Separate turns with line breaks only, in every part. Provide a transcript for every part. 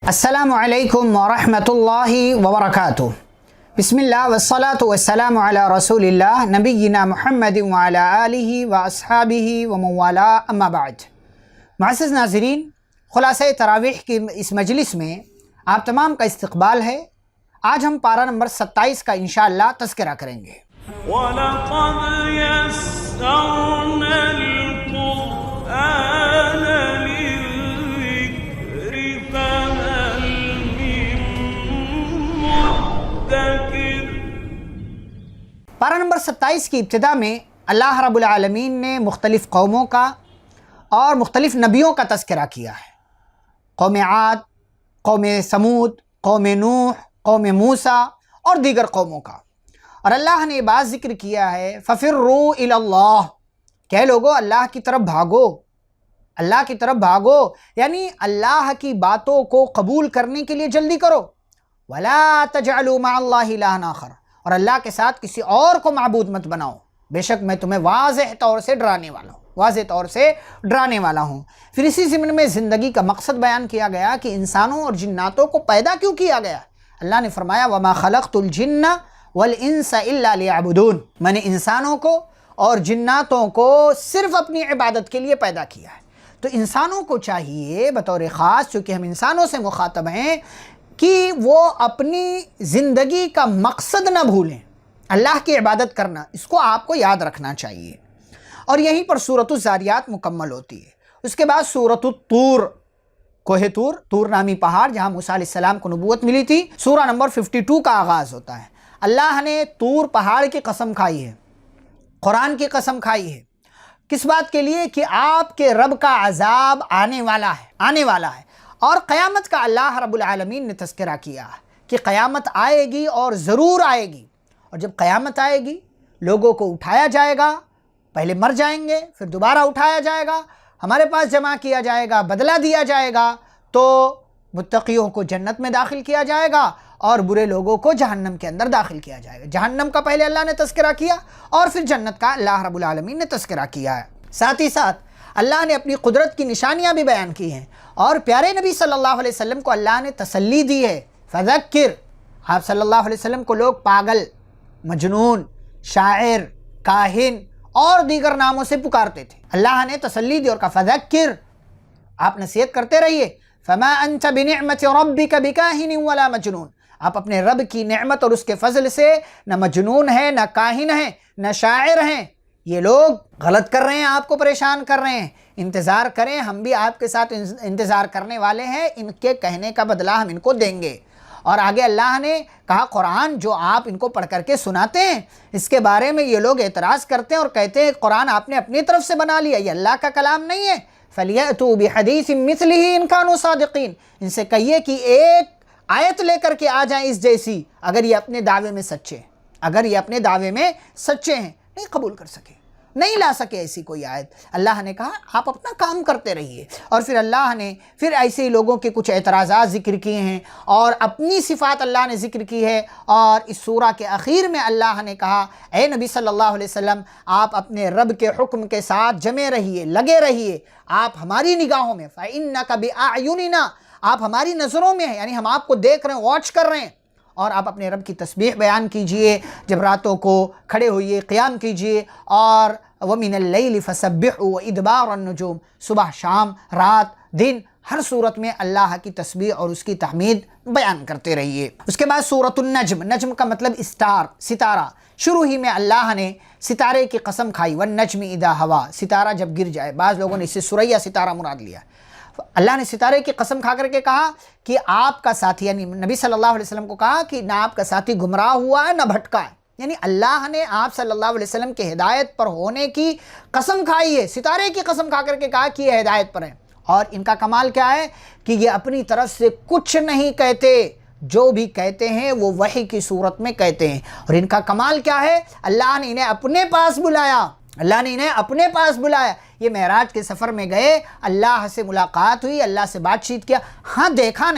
السلام علیکم ورحمۃ اللہ وبرکاتہ۔ بسم اللہ والصلاة والسلام علی رسول اللہ نبینا محمد وعلی آلہ واصحابہ ومن والاہ، اما بعد۔ معزز ناظرین، خلاصہ تراویح کی اس مجلس میں آپ تمام کا استقبال ہے۔ آج ہم پارہ نمبر 27 کا انشاءاللہ تذکرہ کریں گے۔
وَلَقَدْ يَسَّرْنَا الْقُرْآنَ لِلذِّكْرِ فَهَلْ مِن مُّدَّكِرٍ۔
پارہ نمبر 27 کی ابتدا میں اللہ رب العالمین نے مختلف قوموں کا اور مختلف نبیوں کا تذکرہ کیا ہے۔ قوم عاد، قوم ثمود، قوم نوح، قوم موسیٰ اور دیگر قوموں کا۔ اور اللہ نے بات ذکر کیا ہے فَفِرُّوا إِلَى اللَّهِ، کہ لوگو اللہ کی طرف بھاگو، اللہ کی طرف بھاگو، یعنی اللہ کی باتوں کو قبول کرنے کے لیے جلدی کرو۔ وَلَا تَجْعَلُوا مَعَ اللَّهِ إِلَٰهًا آخَرَ، اور اللہ کے ساتھ کسی اور کو معبود مت بناؤ، بے شک میں تمہیں واضح طور سے ڈرانے والا ہوں، واضح طور سے ڈرانے والا ہوں۔ پھر اسی ضمن میں زندگی کا مقصد بیان کیا گیا کہ انسانوں اور جناتوں کو پیدا کیوں کیا گیا۔ اللہ نے فرمایا وَمَا خَلَقْتُ الْجِنَّ وَالْإِنسَ إِلَّا لِيَعْبُدُونَ، میں نے انسانوں کو اور جناتوں کو صرف اپنی عبادت کے لیے پیدا کیا ہے۔ تو انسانوں کو چاہیے بطور خاص، چونکہ ہم انسانوں سے مخاطب ہیں، کہ وہ اپنی زندگی کا مقصد نہ بھولیں، اللہ کی عبادت کرنا، اس کو آپ کو یاد رکھنا چاہیے۔ اور یہیں پر سورۃ الذاریات مکمل ہوتی ہے۔ اس کے بعد سورۃ الطور، کوہ طور، طور نامی پہاڑ جہاں موسیٰ علیہ السلام کو نبوت ملی تھی، سورہ نمبر 52 کا آغاز ہوتا ہے۔ اللہ نے طور پہاڑ کی قسم کھائی ہے، قرآن کی قسم کھائی ہے، کس بات کے لیے؟ کہ آپ کے رب کا عذاب آنے والا ہے۔ اور قیامت کا اللہ رب العالمین نے تذکرہ کیا کہ قیامت آئے گی اور ضرور آئے گی، اور جب قیامت آئے گی لوگوں کو اٹھایا جائے گا، پہلے مر جائیں گے، پھر دوبارہ اٹھایا جائے گا، ہمارے پاس جمع کیا جائے گا، بدلہ دیا جائے گا، تو متقیوں کو جنت میں داخل کیا جائے گا اور برے لوگوں کو جہنم کے اندر داخل کیا جائے گا۔ جہنم کا پہلے اللہ نے تذکرہ کیا اور پھر جنت کا اللہ رب العالمین نے تذکرہ کیا ہے۔ ساتھ ہی ساتھ اللہ نے اپنی قدرت کی نشانیاں بھی بیان کی ہیں، اور پیارے نبی صلی اللہ علیہ وسلم کو اللہ نے تسلی دی ہے، فذکر، آپ صلی اللہ علیہ وسلم کو لوگ پاگل، مجنون، شاعر، کاہن اور دیگر ناموں سے پکارتے تھے۔ اللہ نے تسلی دی اور کہا فذکر، آپ نصیحت کرتے رہیے، فما انت بنعمت ربک بکاہن ولا مجنون، آپ اپنے رب کی نعمت اور اس کے فضل سے نہ مجنون ہیں، نہ کاہن ہیں، نہ شاعر ہیں۔ یہ لوگ غلط کر رہے ہیں، آپ کو پریشان کر رہے ہیں، انتظار کریں، ہم بھی آپ کے ساتھ انتظار کرنے والے ہیں، ان کے کہنے کا بدلہ ہم ان کو دیں گے۔ اور آگے اللہ نے کہا قرآن جو آپ ان کو پڑھ کر کے سناتے ہیں، اس کے بارے میں یہ لوگ اعتراض کرتے ہیں اور کہتے ہیں قرآن آپ نے اپنی طرف سے بنا لیا، یہ اللہ کا کلام نہیں ہے۔ فَلْيَأْتُوا بِحَدِيثٍ مِّثْلِهِ إِن كَانُوا صَادِقِينَ، ان سے کہیے کہ ایک آیت لے کر کے آ جائیں اس جیسی، اگر یہ اپنے دعوے میں سچے ہیں، نہیں قبول کر سکے، نہیں لا سکے ایسی کوئی آیت۔ اللہ نے کہا آپ اپنا کام کرتے رہیے۔ اور پھر اللہ نے ایسے ہی لوگوں کے کچھ اعتراضات ذکر کیے ہیں اور اپنی صفات اللہ نے ذکر کی ہے، اور اس سورہ کے اخیر میں اللہ نے کہا اے نبی صلی اللہ علیہ وسلم، آپ اپنے رب کے حکم کے ساتھ جمے رہیے، لگے رہیے، آپ ہماری نگاہوں میں، فَإِنَّكَ بِأَعْيُنِنَا، آپ ہماری نظروں میں ہیں، یعنی ہم آپ کو دیکھ رہے ہیں، واچ کر رہے ہیں۔ اور آپ اپنے رب کی تسبیح بیان کیجئے، جب راتوں کو کھڑے ہوئیے، قیام کیجئے، اور وَمِنَ اللَّيْلِ فَسَبِّحُوا وَإِدْبَارَ النُّجُومِ، صبح شام رات دن ہر صورت میں اللہ کی تسبیح اور اس کی تحمید بیان کرتے رہیے۔ اس کے بعد سورۃ النجم، نجم کا مطلب اسٹار، ستارہ، شروع ہی میں اللہ نے ستارے کی قسم کھائی، وَالنَّجْمِ إِذَا هَوَىٰ، ستارہ جب گر جائے، بعض لوگوں نے اس سے سریا ستارہ مراد لیا۔ اللہ نے ستارے کی قسم کھا کر کے کہا کہ آپ کا ساتھی، یعنی نبی صلی اللہ علیہ وسلم کو کہا کہ نہ آپ کا ساتھی گمراہ ہوا ہے نہ بھٹکا ہے، یعنی اللہ نے آپ صلی اللہ علیہ وسلم کے ہدایت پر ہونے کی قسم کھائی ہے، ستارے کی قسم کھا کر کے کہا کہ یہ ہدایت پر ہیں۔ اور ان کا کمال کیا ہے کہ یہ اپنی طرف سے کچھ نہیں کہتے، جو بھی کہتے ہیں وہ وحی کی صورت میں کہتے ہیں۔ اور ان کا کمال کیا ہے؟ اللہ نے انہیں اپنے پاس بلایا، یہ معراج کے سفر میں گئے، اللہ سے ملاقات ہوئی، اللہ سے بات چیت کیا، ہاں دیکھا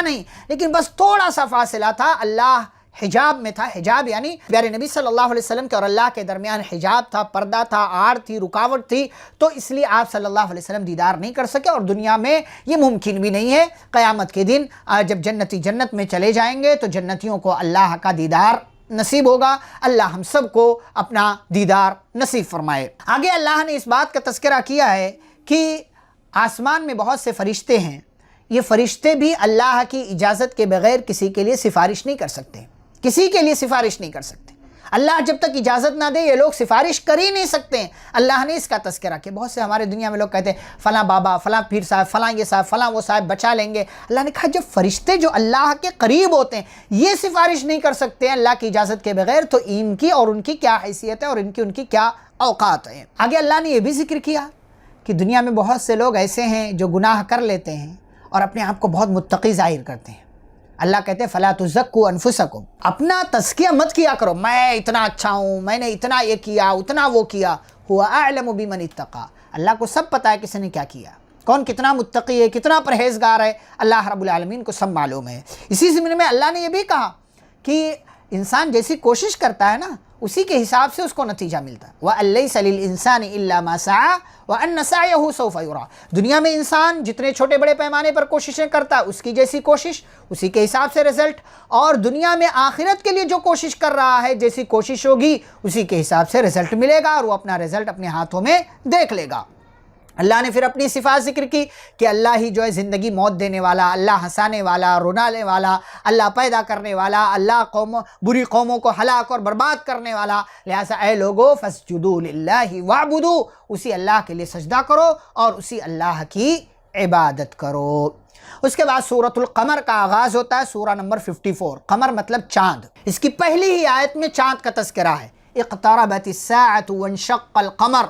نہیں، لیکن بس تھوڑا سا فاصلہ تھا، اللہ حجاب میں تھا. حجاب یعنی پیارے نبی صلی اللہ علیہ وسلم کے اور اللہ کے درمیان حجاب تھا، پردہ تھا، آڑ تھی، رکاوٹ تھی، تو اس لیے آپ صلی اللہ علیہ وسلم دیدار نہیں کر سکے، اور دنیا میں یہ ممکن بھی نہیں ہے. قیامت کے دن جب جنتی جنت میں چلے جائیں گے تو جنتیوں کو اللہ کا دیدار نصیب ہوگا. اللہ ہم سب کو اپنا دیدار نصیب فرمائے. آگے اللہ نے اس بات کا تذکرہ کیا ہے کہ آسمان میں بہت سے فرشتے ہیں، یہ فرشتے بھی اللہ کی اجازت کے بغیر کسی کے لیے سفارش نہیں کر سکتے، کسی کے لیے سفارش نہیں کر سکتے. اللہ جب تک اجازت نہ دے یہ لوگ سفارش کر ہی نہیں سکتے ہیں. اللہ نے اس کا تذکرہ کیا. بہت سے ہمارے دنیا میں لوگ کہتے ہیں فلاں بابا، فلاں پیر صاحب، فلاں یہ صاحب، فلاں وہ صاحب بچا لیں گے. اللہ نے کہا جب فرشتے جو اللہ کے قریب ہوتے ہیں یہ سفارش نہیں کر سکتے ہیں اللہ کی اجازت کے بغیر، تو ان کی اور ان کی کیا حیثیت ہے اور ان کی کیا اوقات ہیں. آگے اللہ نے یہ بھی ذکر کیا کہ دنیا میں بہت سے لوگ ایسے ہیں جو گناہ کر لیتے ہیں اور اپنے آپ کو بہت متقی ظاہر کرتے ہیں. اللہ کہتے ہیں فَلَا تُزَكُّوا أَنفُسَكُمْ، اپنا تزکیہ مت کیا کرو، میں اتنا اچھا ہوں، میں نے اتنا یہ کیا، اتنا وہ کیا. هُوَ أَعْلَمُ بِمَنِ اتَّقَى، اللہ کو سب پتہ ہے کسی نے کیا کیا، کون کتنا متقی ہے، کتنا پرہیزگار ہے، اللہ رب العالمین کو سب معلوم ہے. اسی ضمن میں اللہ نے یہ بھی کہا کہ انسان جیسی کوشش کرتا ہے نا اسی کے حساب سے اس کو نتیجہ ملتا ہے. وَأَلَّيْسَ لِلْإِنسَانِ إِلَّا مَا سَعَى وَأَنَّ سَعْيَهُ سَوْفَ يُرَى. دنیا میں انسان جتنے چھوٹے بڑے پیمانے پر کوششیں کرتا ہے اس کی جیسی کوشش اسی کے حساب سے رزلٹ، اور دنیا میں آخرت کے لیے جو کوشش کر رہا ہے جیسی کوشش ہوگی اسی کے حساب سے رزلٹ ملے گا، اور وہ اپنا رزلٹ اپنے ہاتھوں میں دیکھ لے گا. اللہ نے پھر اپنی صفات ذکر کی کہ اللہ ہی جو ہے زندگی موت دینے والا، اللہ ہنسانے والا، رونانے والا، اللہ پیدا کرنے والا، اللہ بری قوموں کو ہلاک اور برباد کرنے والا. لہٰذا اے لوگو فاسجدوا للہ واعبدوا، اسی اللہ کے لیے سجدہ کرو اور اسی اللہ کی عبادت کرو. اس کے بعد سورۃ القمر کا آغاز ہوتا ہے، سورہ نمبر 54. قمر مطلب چاند. اس کی پہلی ہی آیت میں چاند کا تذکرہ ہے. اقتربت الساعۃ وانشق القمر،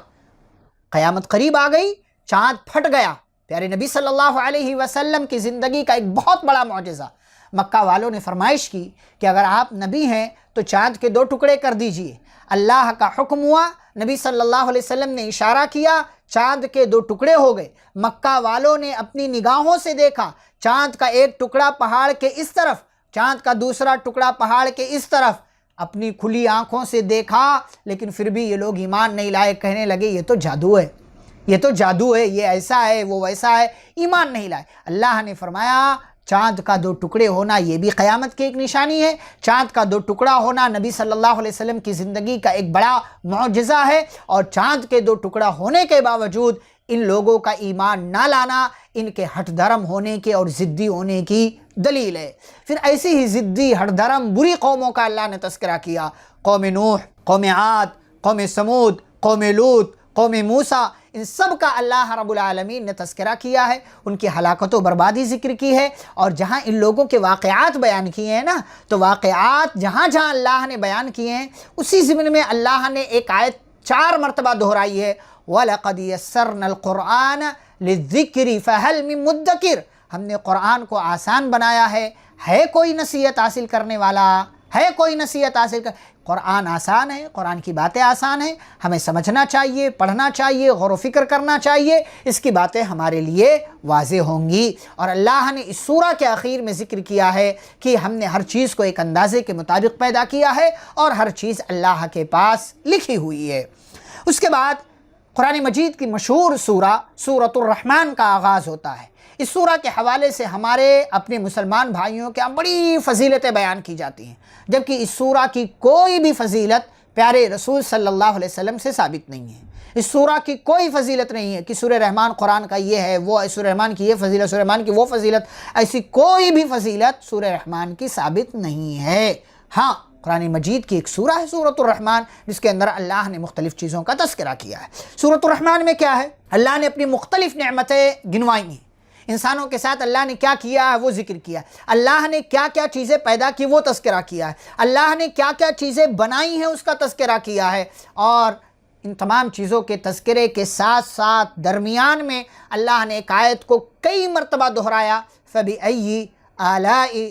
قیامت قریب آ گئی، چاند پھٹ گیا. پیارے نبی صلی اللہ علیہ وسلم کی زندگی کا ایک بہت بڑا معجزہ. مکہ والوں نے فرمائش کی کہ اگر آپ نبی ہیں تو چاند کے 2 ٹکڑے کر دیجئے. اللہ کا حکم ہوا، نبی صلی اللہ علیہ وسلم نے اشارہ کیا، چاند کے 2 ٹکڑے ہو گئے. مکہ والوں نے اپنی نگاہوں سے دیکھا، چاند کا ایک ٹکڑا پہاڑ کے اس طرف، چاند کا دوسرا ٹکڑا پہاڑ کے اس طرف، اپنی کھلی آنکھوں سے دیکھا، لیکن پھر بھی یہ لوگ ایمان نہیں لائے. کہنے لگے یہ تو جادو ہے، یہ تو جادو ہے، یہ ایسا ہے وہ ویسا ہے، ایمان نہیں لائے. اللہ نے فرمایا چاند کا 2 ٹکڑے ہونا یہ بھی قیامت کی ایک نشانی ہے. چاند کا 2 ٹکڑا ہونا نبی صلی اللہ علیہ وسلم کی زندگی کا ایک بڑا معجزہ ہے، اور چاند کے 2 ٹکڑا ہونے کے باوجود ان لوگوں کا ایمان نہ لانا ان کے ہٹ دھرم ہونے کے اور ضدی ہونے کی دلیل ہے. پھر ایسی ہی ضدی ہٹ دھرم بری قوموں کا اللہ نے تذکرہ کیا. قوم نوح، قوم عاد، قوم سمود، قوم لوط، قوم موسیٰ، ان سب کا اللہ رب العالمین نے تذکرہ کیا ہے، ان کی ہلاکت و بربادی ذکر کی ہے. اور جہاں ان لوگوں کے واقعات بیان کیے ہیں نا، تو واقعات جہاں جہاں اللہ نے بیان کیے ہیں اسی ضمن میں اللہ نے ایک آیت 4 مرتبہ دہرائی ہے. وَلَقَدْ يَسَّرْنَا الْقُرْآنَ لِلذِّكْرِ فَهَلْ مِن مُدَّكِرٍ، ہم نے قرآن کو آسان بنایا ہے کوئی نصیحت حاصل کرنے والا، ہے کوئی نصیحت حاصل کر. قرآن آسان ہے، قرآن کی باتیں آسان ہیں، ہمیں سمجھنا چاہیے، پڑھنا چاہیے، غور و فکر کرنا چاہیے، اس کی باتیں ہمارے لیے واضح ہوں گی. اور اللہ نے اس سورہ کے آخر میں ذکر کیا ہے کہ ہم نے ہر چیز کو ایک اندازے کے مطابق پیدا کیا ہے اور ہر چیز اللہ کے پاس لکھی ہوئی ہے. اس کے بعد قرآن مجید کی مشہور سورہ سورۃ الرحمن کا آغاز ہوتا ہے. اس سورہ کے حوالے سے ہمارے اپنے مسلمان بھائیوں کے بڑی فضیلتیں بیان کی جاتی ہیں، جبکہ اس سورہ کی کوئی بھی فضیلت پیارے رسول صلی اللہ علیہ وسلم سے ثابت نہیں ہے. اس سورہ کی کوئی فضیلت نہیں ہے کہ سورہ رحمان قرآن کا یہ ہے، وہ سورہ رحمان کی یہ فضیلت، سورہ رحمان کی وہ فضیلت. ایسی کوئی بھی فضیلت سورہ رحمان کی ثابت نہیں ہے. ہاں، قرآن مجید کی ایک سورہ ہے سورۃ الرحمن، جس کے اندر اللہ نے مختلف چیزوں کا تذکرہ کیا ہے. سورۃ الرحمن میں کیا ہے؟ اللہ نے اپنی مختلف نعمتیں گنوائی ہیں. انسانوں کے ساتھ اللہ نے کیا کیا ہے وہ ذکر کیا ہے. اللہ نے کیا کیا چیزیں پیدا کی وہ تذکرہ کیا ہے. اللہ نے کیا کیا چیزیں بنائی ہیں اس کا تذکرہ کیا ہے. اور ان تمام چیزوں کے تذکرے کے ساتھ ساتھ درمیان میں اللہ نے ایک آیت کو کئی مرتبہ دہرایا، فَبِأَيِّ آلَاءِ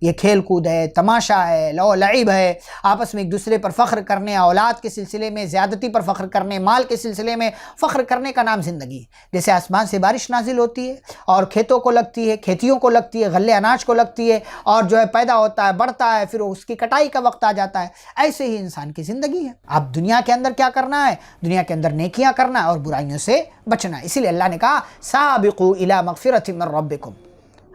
یہ کھیل کود ہے، تماشا ہے، لو لعب ہے، آپس میں ایک دوسرے پر فخر کرنے، اولاد کے سلسلے میں زیادتی پر فخر کرنے، مال کے سلسلے میں فخر کرنے کا نام زندگی ہے۔ جیسے آسمان سے بارش نازل ہوتی ہے اور کھیتوں کو لگتی ہے، کھیتیوں کو لگتی ہے، غلے اناج کو لگتی ہے، اور جو ہے پیدا ہوتا ہے، بڑھتا ہے، پھر اس کی کٹائی کا وقت آ جاتا ہے، ایسے ہی انسان کی زندگی ہے۔ اب دنیا کے اندر کیا کرنا ہے؟ دنیا کے اندر نیکیاں کرنا اور برائیوں سے بچنا ہے۔ اسی لیے اللہ نے کہا سابقوا الی مغفرۃ من ربکم،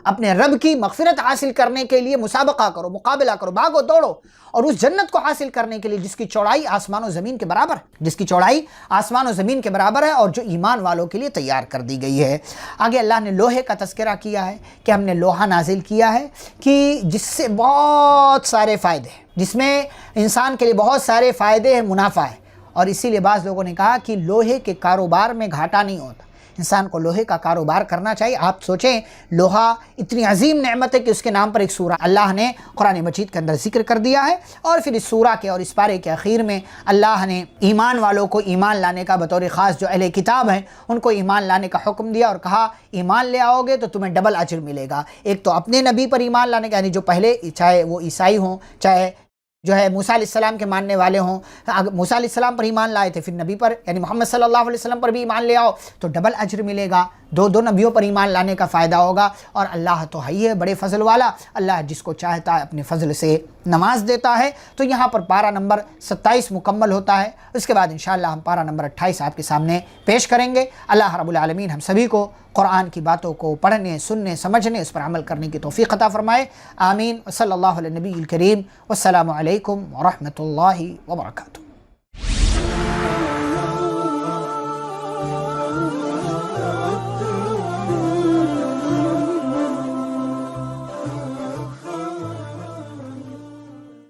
اپنے رب کی مغفرت حاصل کرنے کے لیے مسابقہ کرو، مقابلہ کرو، بھاگو دوڑو، اور اس جنت کو حاصل کرنے کے لیے جس کی چوڑائی آسمان و زمین کے برابر ہے، جس کی چوڑائی آسمان و زمین کے برابر ہے، اور جو ایمان والوں کے لیے تیار کر دی گئی ہے۔ آگے اللہ نے لوہے کا تذکرہ کیا ہے کہ ہم نے لوہا نازل کیا ہے کہ جس سے بہت سارے فائدے ہیں، جس میں انسان کے لیے بہت سارے فائدے ہیں، منافع ہے، اور اسی لیے بعض لوگوں نے کہا کہ لوہے کے کاروبار میں گھاٹا نہیں ہوتا، انسان کو لوہے کا کاروبار کرنا چاہیے۔ آپ سوچیں، لوہا اتنی عظیم نعمت ہے کہ اس کے نام پر ایک سورہ اللہ نے قرآن مجید کے اندر ذکر کر دیا ہے، اور پھر اس سورہ کے اور اس پارے کے اخیر میں اللہ نے ایمان والوں کو ایمان لانے کا، بطور خاص جو اہل کتاب ہیں ان کو ایمان لانے کا حکم دیا، اور کہا ایمان لے آؤ گے تو تمہیں ڈبل اجر ملے گا۔ ایک تو اپنے نبی پر ایمان لانے کا، یعنی جو پہلے، چاہے وہ عیسائی ہوں، چاہے جو ہے موسیٰ علیہ السلام کے ماننے والے ہوں، موسیٰ علیہ السلام پر ایمان لائے تھے، پھر نبی پر یعنی محمد صلی اللہ علیہ وسلم پر بھی ایمان لے آؤ تو ڈبل اجر ملے گا، دو نبیوں پر ایمان لانے کا فائدہ ہوگا۔ اور اللہ تو ہے ہی ہے بڑے فضل والا، اللہ جس کو چاہتا ہے اپنے فضل سے نواز دیتا ہے۔ تو یہاں پر پارہ نمبر 27 مکمل ہوتا ہے، اس کے بعد انشاءاللہ ہم پارہ نمبر 28 آپ کے سامنے پیش کریں گے۔ اللہ رب العالمین ہم سبھی کو قرآن کی باتوں کو پڑھنے، سننے، سمجھنے، اس پر عمل کرنے کی توفیق عطا فرمائے، آمین۔ صلی اللہ علیہ نبی الکریم، والسلام علیکم ورحمۃ اللہ وبرکاتہ۔